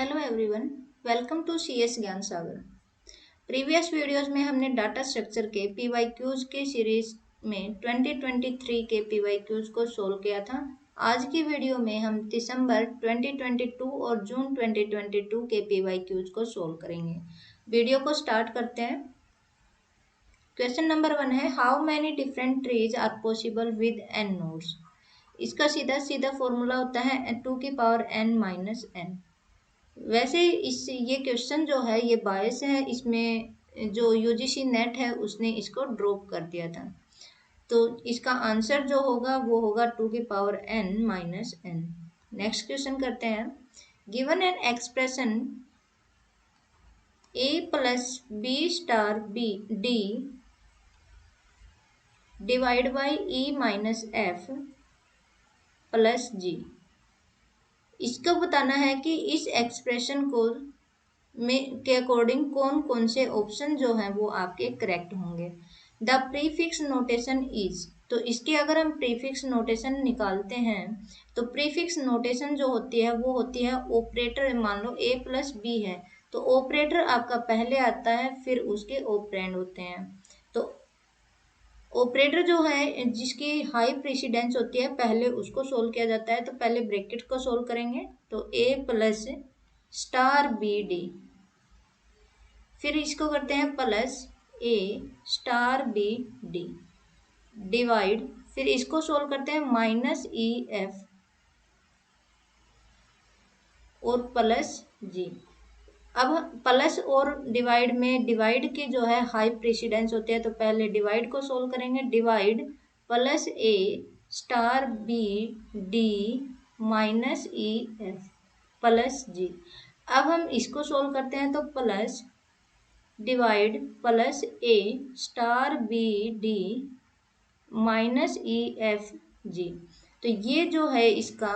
Hello everyone, welcome to CS Gyan Sagar. Previous videos में हमने data structure के पीवाईक्यूज के सीरीज में 2023 के पीवाईक्यूज को सोल्व किया था। आज की वीडियो में हम दिसंबर 2022 और जून 2022 के पीवाईक्यूज को सोल्व करेंगे। वीडियो को स्टार्ट करते हैं। क्वेश्चन नंबर 1 है, how many different trees are possible with n nodes. इसका सीधा सीधा फॉर्मूला होता है 2 की पावर n माइनस n। वैसे ये क्वेश्चन जो है ये बायस है, इसमें जो यूजीसी नेट है उसने इसको ड्रॉप कर दिया था। तो इसका आंसर जो होगा वो होगा 2 की power n minus n। Next question करते हैं, given an expression a plus b star b d divide by e minus f plus g। इसको बताना है कि इस एक्सप्रेशन को के अकॉर्डिंग कौन कौन से ऑप्शन जो हैं वो आपके करेक्ट होंगे। द प्रीफिक्स नोटेशन इज, तो इसके अगर हम प्रीफिक्स नोटेशन निकालते हैं तो प्रीफिक्स नोटेशन जो होती है वो होती है ऑपरेटर। मान लो a प्लस बी है तो ऑपरेटर आपका पहले आता है, फिर उसके ऑपरेंड होते हैं। तो ऑपरेटर जो है जिसकी हाई प्रेसिडेंस होती है पहले उसको सोल्व किया जाता है। तो पहले ब्रैकेट को सोल्व करेंगे तो a plus star B d, फिर इसको करते हैं plus a star B d divide, फिर इसको सोल्व करते हैं माइनस ई एफ और प्लस जी। अब प्लस और डिवाइड में डिवाइड की जो है हाई प्रेसिडेंस होती है तो पहले डिवाइड को सोल्व करेंगे। Divide plus A star B D minus E F plus जी। अब हम इसको सोल्व करते हैं तो plus divide plus A star B D minus E F G. तो ये जो है इसका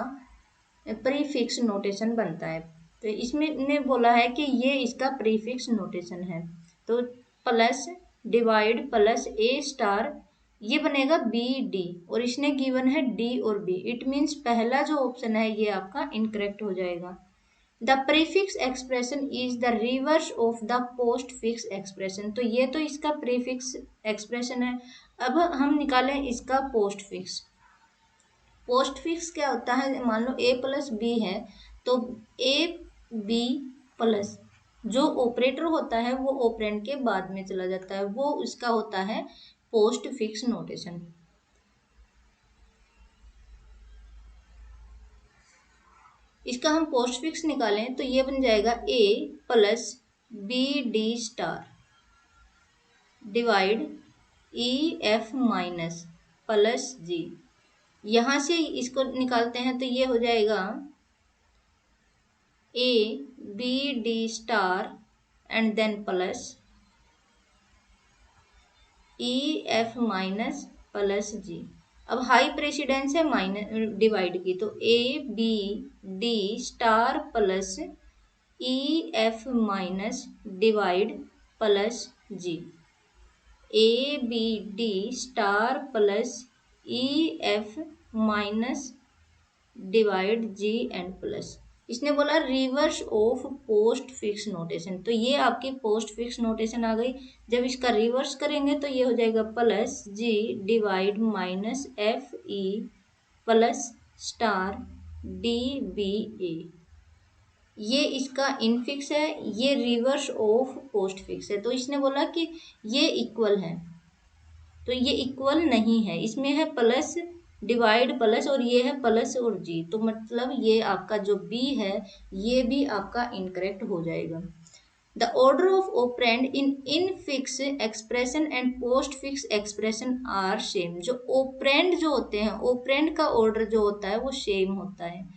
प्रीफिक्स नोटेशन बनता है। तो इसमें ने बोला है कि ये इसका प्रीफिक्स नोटेशन है। तो plus divide plus A star ये बनेगा बी डी और इसने गिवन है डी और बी। इट मीन्स पहला जो ऑप्शन है ये आपका इनकरेक्ट हो जाएगा। The prefix expression is the reverse of the post fix expression. तो ये तो इसका प्रीफिक्स एक्सप्रेशन है। अब हम निकालें इसका पोस्ट फिक्स। पोस्ट फिक्स क्या होता है, मान लो a प्लस बी है तो a b प्लस जो ऑपरेटर होता है वो ऑपरेंड के बाद में चला जाता है, वो उसका होता है पोस्ट फिक्स नोटेशन। इसका हम पोस्ट फिक्स निकालें तो ये बन जाएगा a plus B D star divide E F minus plus G. यहाँ से इसको निकालते हैं तो ये हो जाएगा A B D star and then plus E F minus plus जी। अब हाई प्रेसिडेंस है माइनस डिवाइड की तो A B D star plus E F minus divide plus G. A B D star plus E F minus divide G and plus. इसने बोला reverse of post fix notation, तो ये आपकी post fix notation आ गई। जब इसका reverse करेंगे तो ये हो जाएगा plus G divide minus F E plus star D B A. ये इसका इनफिक्स है, ये रिवर्स ऑफ पोस्ट फिक्स है। तो इसने बोला कि ये इक्वल है, तो ये इक्वल नहीं है, इसमें है प्लस डिवाइड प्लस और ये है प्लस और जी। तो मतलब ये आपका जो बी है ये भी आपका इनकरेक्ट हो जाएगा। The order of operand infix expression and postfix expression are same. जो ऑपरेंड जो होते हैं ऑपरेंड का ऑर्डर जो होता है वो सेम होता है।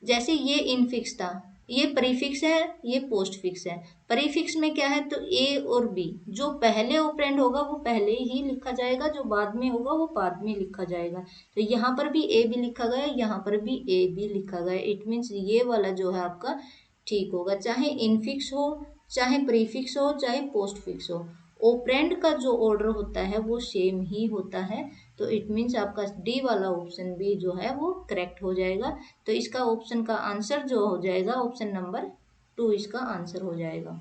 जैसे ये इनफिक्स था, ये प्रीफिक्स है, ये पोस्ट फिक्स है। प्रीफिक्स में क्या है तो ए और बी, जो पहले ऑपरेंड होगा वो पहले ही लिखा जाएगा, जो बाद में होगा वो बाद में लिखा जाएगा। तो यहाँ पर भी ए बी लिखा गया, यहाँ पर भी ए बी लिखा गया। इट मीन्स ये वाला जो है आपका ठीक होगा, चाहे इनफिक्स हो, चाहे प्रीफिक्स हो, चाहे पोस्ट फिक्स हो। ऑपरेंड का जो ऑर्डर होता है वो सेम ही होता है। तो इट मीन्स आपका डी वाला ऑप्शन भी जो है वो करेक्ट हो जाएगा। तो इसका ऑप्शन का आंसर जो हो जाएगा ऑप्शन नंबर 2 इसका आंसर हो जाएगा।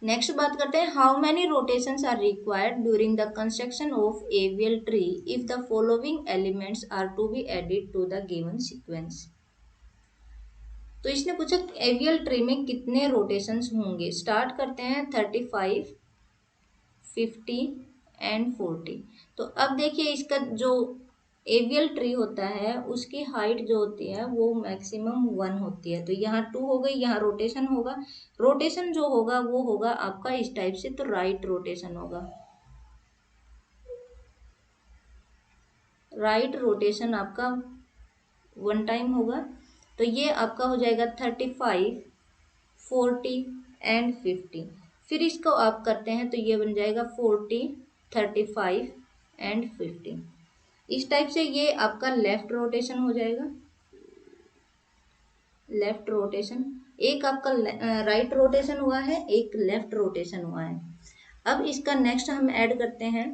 नेक्स्ट बात करते हैं, how many rotations are required during the construction of AVL tree if the following elements are to be added to the given sequence. तो इसने पूछा एवियल ट्री में कितने रोटेशंस होंगे। स्टार्ट करते हैं 35, 50 एंड 40। तो अब देखिए इसका जो एवियल ट्री होता है उसकी हाइट जो होती है वो मैक्सिमम 1 होती है। तो यहाँ 2 हो गई, यहाँ रोटेशन होगा। रोटेशन जो होगा वो होगा आपका इस टाइप से, तो राइट रोटेशन होगा। राइट रोटेशन आपका 1 टाइम होगा। तो ये आपका हो जाएगा 35, 40 एंड 50। फिर इसको आप करते हैं तो ये बन जाएगा 40, 35 एंड 50। इस टाइप से ये आपका लेफ्ट रोटेशन हो जाएगा। लेफ्ट रोटेशन, एक आपका राइट रोटेशन हुआ है, एक लेफ्ट रोटेशन हुआ है। अब इसका नेक्स्ट हम ऐड करते हैं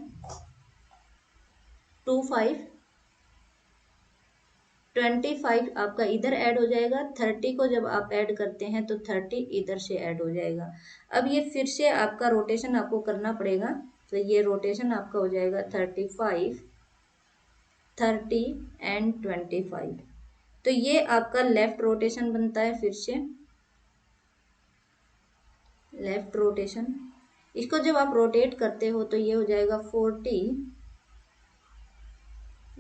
2, 5, 25 आपका इधर ऐड हो जाएगा। 30 को जब आप ऐड करते हैं तो 30 इधर से ऐड हो जाएगा। अब ये फिर से आपका रोटेशन आपको करना पड़ेगा। तो ये रोटेशन आपका हो जाएगा 35, 30 एंड 25। तो ये आपका लेफ्ट रोटेशन बनता है। फिर से लेफ्ट रोटेशन, इसको जब आप रोटेट करते हो तो ये हो जाएगा 40,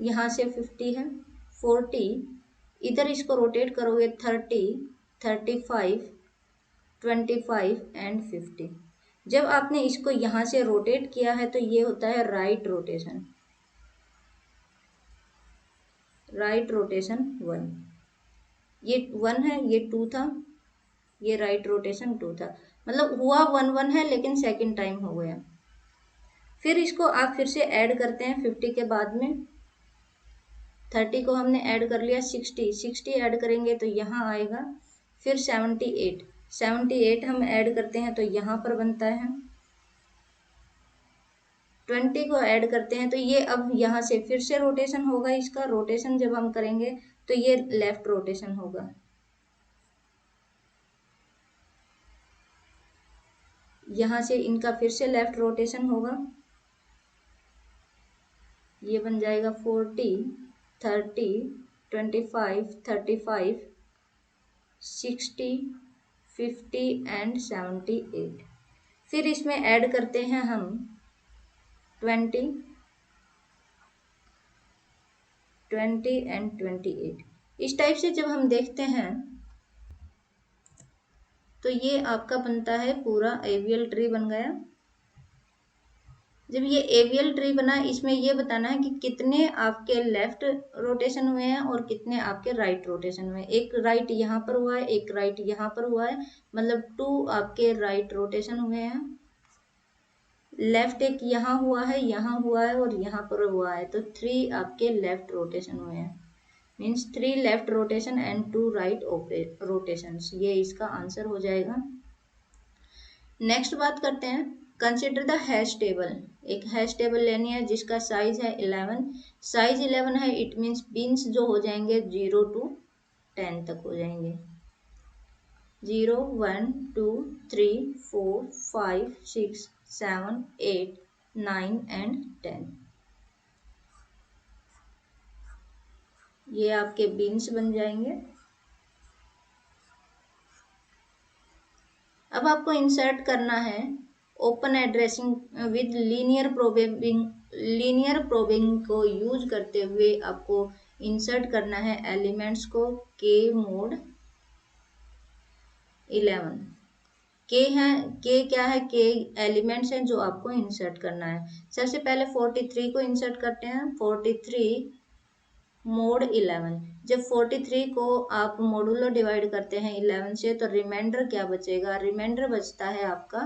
यहाँ से 50 है, 40 इधर इसको रोटेट करोगे 30, 35, 25 एंड 50। जब आपने इसको यहाँ से रोटेट किया है तो ये होता है राइट रोटेशन। राइट रोटेशन 1, ये 1 है, ये 2 था, ये राइट रोटेशन 2 था। मतलब हुआ 1 1 है लेकिन सेकंड टाइम हो गया। फिर इसको आप फिर से ऐड करते हैं 50 के बाद में। 30 को हमने ऐड कर लिया, 60 ऐड करेंगे तो यहाँ आएगा। फिर 78 हम ऐड करते हैं तो यहाँ पर बनता है। 20 को ऐड करते हैं तो ये अब यहाँ से फिर से रोटेशन होगा। इसका रोटेशन जब हम करेंगे तो ये लेफ्ट रोटेशन होगा। यहाँ से इनका फिर से लेफ्ट रोटेशन होगा। ये बन जाएगा 40, 30, 25, 35, 60, 50 एंड 78। फिर इसमें ऐड करते हैं हम 20 एंड 28। इस टाइप से जब हम देखते हैं तो ये आपका बनता है पूरा एवियल ट्री बन गया। जब ये एवियल ट्री बना, इसमें ये बताना है कि कितने आपके लेफ्ट रोटेशन हुए हैं और कितने आपके राइट रोटेशन हुए हैं। एक राइट यहाँ पर हुआ है, एक राइट यहाँ पर हुआ है, मतलब 2 आपके राइट रोटेशन हुए हैं। लेफ्ट एक यहाँ हुआ है, यहाँ हुआ है और यहाँ पर हुआ है, तो 3 आपके लेफ्ट रोटेशन हुए हैं। Means 3 left rotation and 2 right rotations. ये इसका आंसर हो जाएगा। नेक्स्ट बात करते हैं, कंसिडर द हैश टेबल। एक हैश टेबल लेनी है जिसका साइज है 11। साइज 11 है, इट मीन्स बिन्स जो हो जाएंगे 0 to 10 तक हो जाएंगे। 0, 1, 2, 3, 4, 5, 6, 7, 8, 9 एंड 10। ये आपके बिन्स बन जाएंगे। अब आपको इंसर्ट करना है open addressing with linear probing को यूज करते हुए आपको इंसर्ट करना है एलिमेंट्स को के मोड 11। के है, के क्या है, के एलिमेंट्स हैं जो आपको इंसर्ट करना है। सबसे पहले 43 को इंसर्ट करते हैं। 43 मोड 11। जब 43 को आप मोडुलो डिवाइड करते हैं 11 से तो रिमाइंडर क्या बचेगा, रिमाइंडर बचता है आपका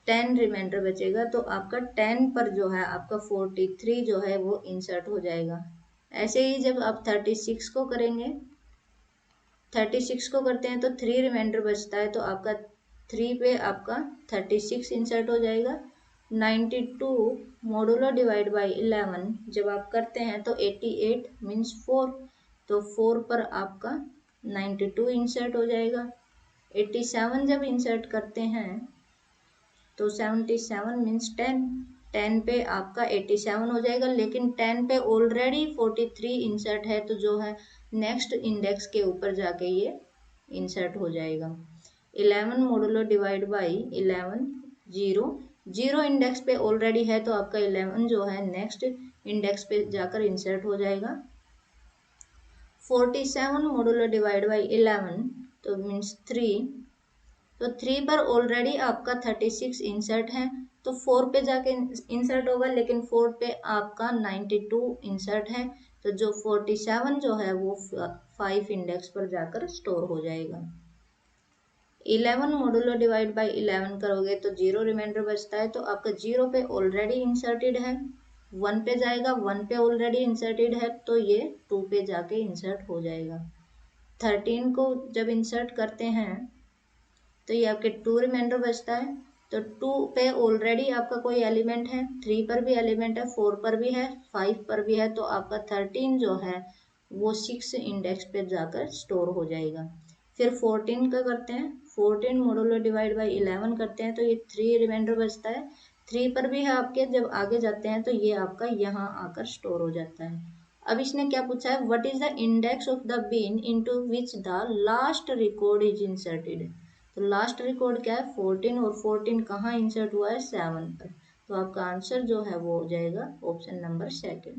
10 रिमाइंडर बचेगा। तो आपका 10 पर जो है आपका 43 जो है वो इंसर्ट हो जाएगा। ऐसे ही जब आप 36 को करेंगे, 36 को करते हैं तो 3 रिमाइंडर बचता है, तो आपका 3 पे आपका 36 इंसर्ट हो जाएगा। 92 मोडुलो डिवाइड बाई 11 जब आप करते हैं तो 88 मीन्स 4, तो 4 पर आपका 92 इंसर्ट हो जाएगा। 87 जब इंसर्ट करते हैं तो 77 मीन्स 10 पे आपका 87 हो जाएगा, लेकिन 10 पे ऑलरेडी 43 इंसर्ट है, तो जो है नेक्स्ट इंडेक्स के ऊपर जाके ये इंसर्ट हो जाएगा। 11 modulo divide by 11 zero index पे ऑलरेडी है, तो आपका 11 जो है नेक्स्ट इंडेक्स पे जाकर इंसर्ट हो जाएगा। 47 मोडुलो डिवाइड बाई 11 तो मीन्स 3, तो 3 पर ऑलरेडी आपका 36 इंसर्ट है, तो 4 पे जाके इंसर्ट होगा, लेकिन 4 पे आपका 92 इंसर्ट है, तो जो 47 जो है वो 5 इंडेक्स पर जाकर स्टोर हो जाएगा। 11 मोडुलो डिवाइड बाई 11 करोगे तो 0 रिमाइंडर बचता है, तो आपका 0 पे ऑलरेडी इंसर्टेड है, 1 पे जाएगा, 1 पे ऑलरेडी इंसर्टेड है, तो ये 2 पे जाके इंसर्ट हो जाएगा। 13 को जब इंसर्ट करते हैं तो ये आपके 2 रिमाइंडर बचता है, तो 2 पे ऑलरेडी आपका कोई एलिमेंट है, 3 पर भी एलिमेंट है, 4 पर भी है, 5 पर भी है, तो आपका 13 जो है वो 6 इंडेक्स पे जाकर स्टोर हो जाएगा। फिर 14 का करते हैं, 14 मोडुलो डिवाइड बाई 11 करते हैं, तो ये 3 रिमाइंडर बचता है, 3 पर भी है आपके, जब आगे जाते हैं तो ये आपका यहाँ आकर स्टोर हो जाता है। अब इसने क्या पूछा है, what is the index of the bin into which the last record is inserted. तो लास्ट रिकॉर्ड क्या है 14, और 14 कहाँ इंसर्ट हुआ है 7 पर, तो आपका आंसर जो है वो हो जाएगा ऑप्शन नंबर 2।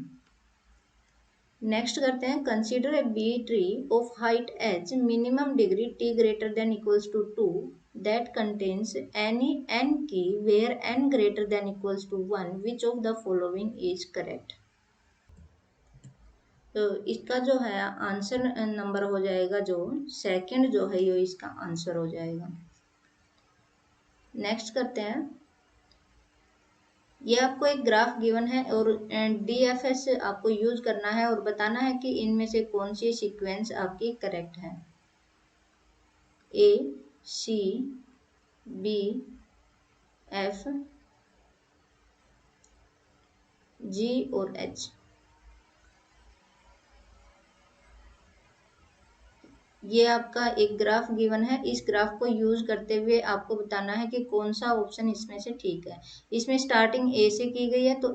नेक्स्ट करते हैं, consider a B tree of height h minimum degree t greater than equals to 2 that contains any n key where n greater than equals to 1 which of the following is correct. तो इसका जो है answer number हो जाएगा जो second जो है ये इसका आंसर हो जाएगा। नेक्स्ट करते हैं, ये आपको एक ग्राफ गिवन है और DFS आपको यूज करना है और बताना है कि इनमें से कौन सी सीक्वेंस आपकी करेक्ट है। A, C, B, F, G और H। ये आपका एक ग्राफ गिवन है, इस ग्राफ को यूज करते हुए आपको बताना है कि कौन सा ऑप्शन इसमें से ठीक है। इसमें स्टार्टिंग A से की गई है, तो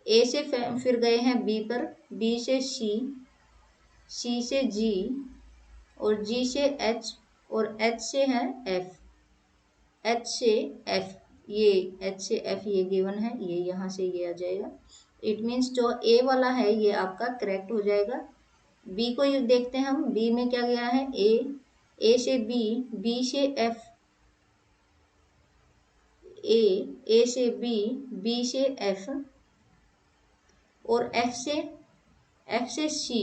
A से फिर गए हैं B पर, B से C, C से G और G से H और H से है F, H से F, ये H से F ये गिवन है, ये यहाँ से ये आ जाएगा। इट मीन्स जो A वाला है ये आपका करेक्ट हो जाएगा। B को देखते हैं हम, B में क्या गया है A से B, B से F, A से B, B से F और F से C,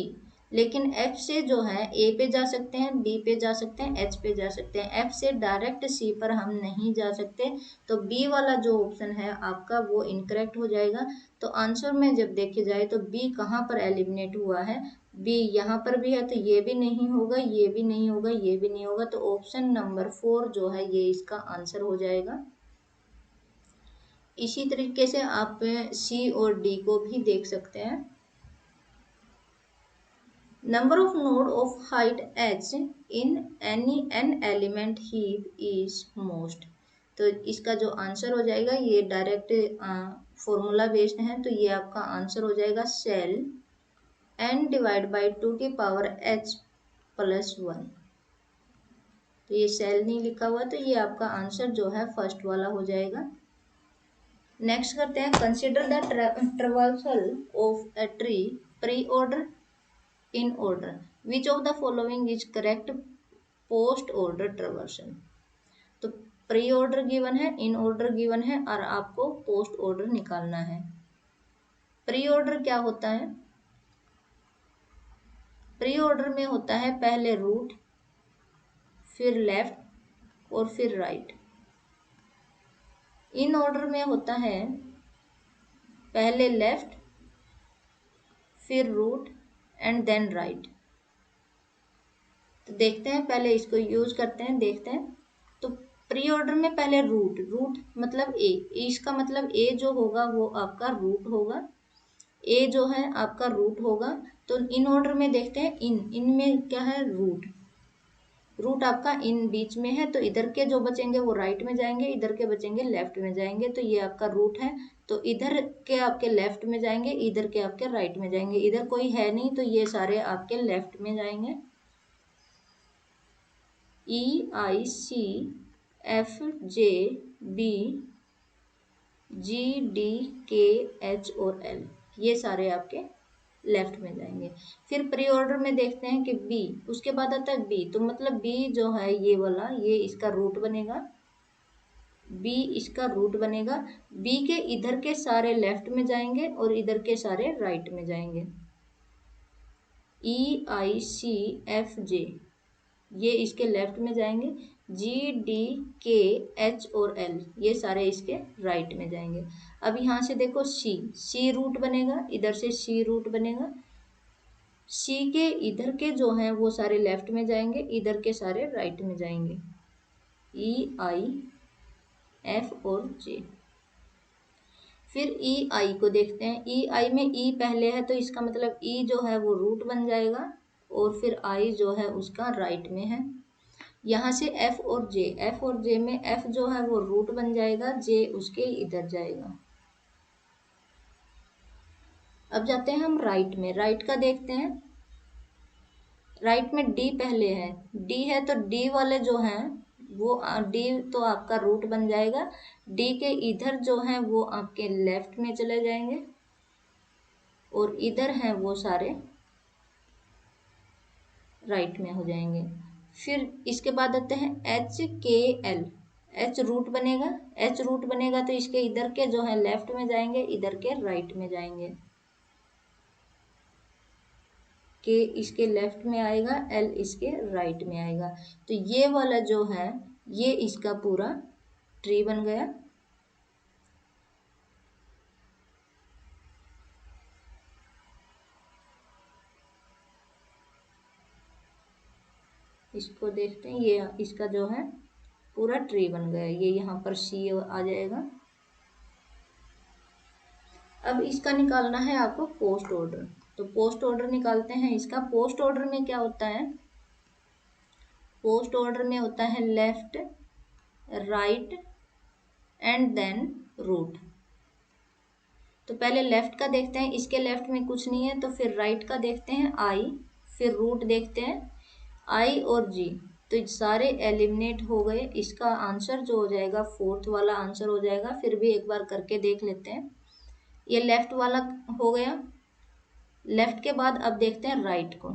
लेकिन F से जो है A पे जा सकते हैं, B पे जा सकते हैं, H पे जा सकते हैं, F से डायरेक्ट C पर हम नहीं जा सकते, तो B वाला जो ऑप्शन है आपका वो इनकरेक्ट हो जाएगा। तो आंसर में जब देखे जाए तो B कहाँ पर एलिमिनेट हुआ है, B यहाँ पर भी है, तो ये भी नहीं होगा, ये भी नहीं होगा, ये भी नहीं होगा, तो ऑप्शन नंबर 4 जो है ये इसका आंसर हो जाएगा। इसी तरीके से आप C और D को भी देख सकते हैं। Number of node of height h in any n element heap is most। तो इसका जो आंसर हो जाएगा ये डायरेक्ट फॉर्मूला बेस्ड है, तो ये आपका आंसर हो जाएगा सेल n डिवाइड बाई 2 की पावर h प्लस 1। तो ये सेल नहीं लिखा हुआ, तो ये आपका आंसर जो है फर्स्ट वाला हो जाएगा। नेक्स्ट करते हैं, consider the traversal of a tree pre order in order which of the following is correct post order traversal। तो प्री ऑर्डर गिवन है, इन ऑर्डर गिवन है और आपको पोस्ट ऑर्डर निकालना है। प्री ऑर्डर क्या होता है, प्री ऑर्डर में होता है पहले रूट, फिर लेफ्ट और फिर राइट। इन ऑर्डर में होता है पहले लेफ्ट, फिर रूट एंड देन राइट। तो देखते हैं, पहले इसको यूज करते हैं, देखते हैं। तो प्री ऑर्डर में पहले रूट मतलब ए, इसका मतलब ए जो होगा वो आपका रूट होगा। ए जो है आपका रूट होगा। तो इन ऑर्डर में देखते हैं, इन में क्या है, रूट। रूट आपका इन बीच में है, तो इधर के जो बचेंगे वो राइट में जाएंगे, इधर के बचेंगे लेफ्ट में जाएंगे। तो ये आपका रूट है, तो इधर के आपके लेफ्ट में जाएंगे, इधर के आपके राइट में जाएंगे। इधर कोई है नहीं तो ये सारे आपके लेफ्ट में जाएंगे। E I C F J B G D K H और एल, ये सारे आपके लेफ्ट में जाएंगे। फिर प्री ऑर्डर में देखते हैं कि बी, उसके बाद आता है बी, तो मतलब बी जो है ये वाला, ये इसका रूट बनेगा, बी इसका रूट बनेगा। बी के इधर के सारे लेफ्ट में जाएंगे और इधर के सारे राइट में जाएंगे। ई आई सी एफ जे, ये इसके लेफ्ट में जाएंगे। जी डी के एच और एल, ये सारे इसके राइट में जाएंगे। अब यहाँ से देखो सी रूट बनेगा, इधर से सी रूट बनेगा। सी के इधर के जो हैं वो सारे लेफ्ट में जाएंगे, इधर के सारे राइट में जाएंगे। ई आई एफ और जे। फिर ई आई को देखते हैं। ई आई में ई पहले है तो इसका मतलब ई जो है वो रूट बन जाएगा, और फिर आई जो है उसका राइट में है। यहाँ से एफ और जे, एफ और जे में एफ जो है वो रूट बन जाएगा, जे उसके इधर जाएगा। अब जाते हैं हम राइट में, राइट का देखते हैं। राइट में डी पहले है, डी है तो डी वाले जो हैं वो डी तो आपका रूट बन जाएगा। डी के इधर जो हैं वो आपके लेफ्ट में चले जाएंगे, और इधर हैं वो सारे राइट में हो जाएंगे। फिर इसके बाद आते हैं एच के एल, एच रूट बनेगा, एच रूट बनेगा तो इसके इधर के जो है लेफ्ट में जाएंगे, इधर के राइट में जाएंगे। के इसके लेफ्ट में आएगा, एल इसके राइट में आएगा। तो ये वाला जो है ये इसका पूरा ट्री बन गया। इसको देखते हैं, ये इसका जो है पूरा ट्री बन गया। ये यहाँ पर सी आ जाएगा। अब इसका निकालना है आपको पोस्ट ऑर्डर, तो पोस्ट ऑर्डर निकालते हैं इसका। पोस्ट ऑर्डर में क्या होता है, पोस्ट ऑर्डर में होता है left, right and then root. तो पहले लेफ्ट का देखते हैं, इसके लेफ्ट में कुछ नहीं है, तो फिर राइट का देखते हैं आई, फिर रूट देखते हैं आई और जी, तो सारे एलिमिनेट हो गए। इसका आंसर जो हो जाएगा फोर्थ वाला आंसर हो जाएगा। फिर भी एक बार करके देख लेते हैं। ये लेफ्ट वाला हो गया। लेफ्ट के बाद अब देखते हैं राइट को।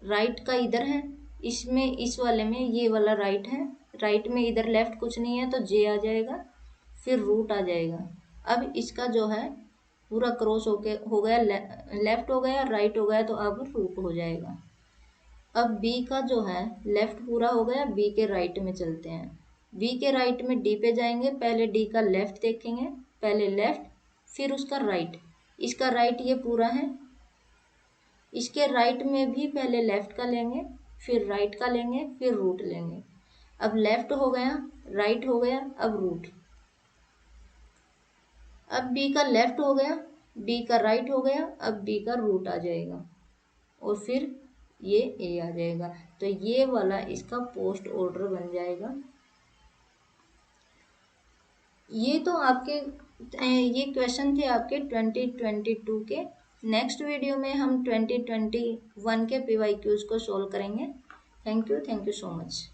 राइट का इधर है, इसमें इस वाले में ये वाला राइट है, राइट में इधर लेफ्ट कुछ नहीं है तो जे आ जाएगा, फिर रूट आ जाएगा। अब इसका जो है पूरा क्रॉस होके हो गया, लेफ्ट हो गया, राइट हो गया, तो अब रूट हो जाएगा। अब बी का जो है लेफ्ट पूरा हो गया, बी के राइट में चलते हैं। बी के राइट में डी पे जाएंगे, पहले डी का लेफ्ट देखेंगे, पहले लेफ्ट फिर उसका राइट। इसका राइट ये पूरा है, इसके राइट में भी पहले लेफ्ट का लेंगे, फिर राइट का लेंगे, फिर रूट लेंगे। अब लेफ्ट हो गया, राइट हो गया, अब रूट। अब बी का लेफ्ट हो गया, बी का राइट हो गया, अब बी का रूट आ जाएगा, और फिर ये ए आ जाएगा। तो ये वाला इसका पोस्ट ऑर्डर बन जाएगा। ये तो आपके ये क्वेश्चन थे आपके 2022 के। नेक्स्ट वीडियो में हम 2021 के PYQs को सॉल्व करेंगे। Thank you so much.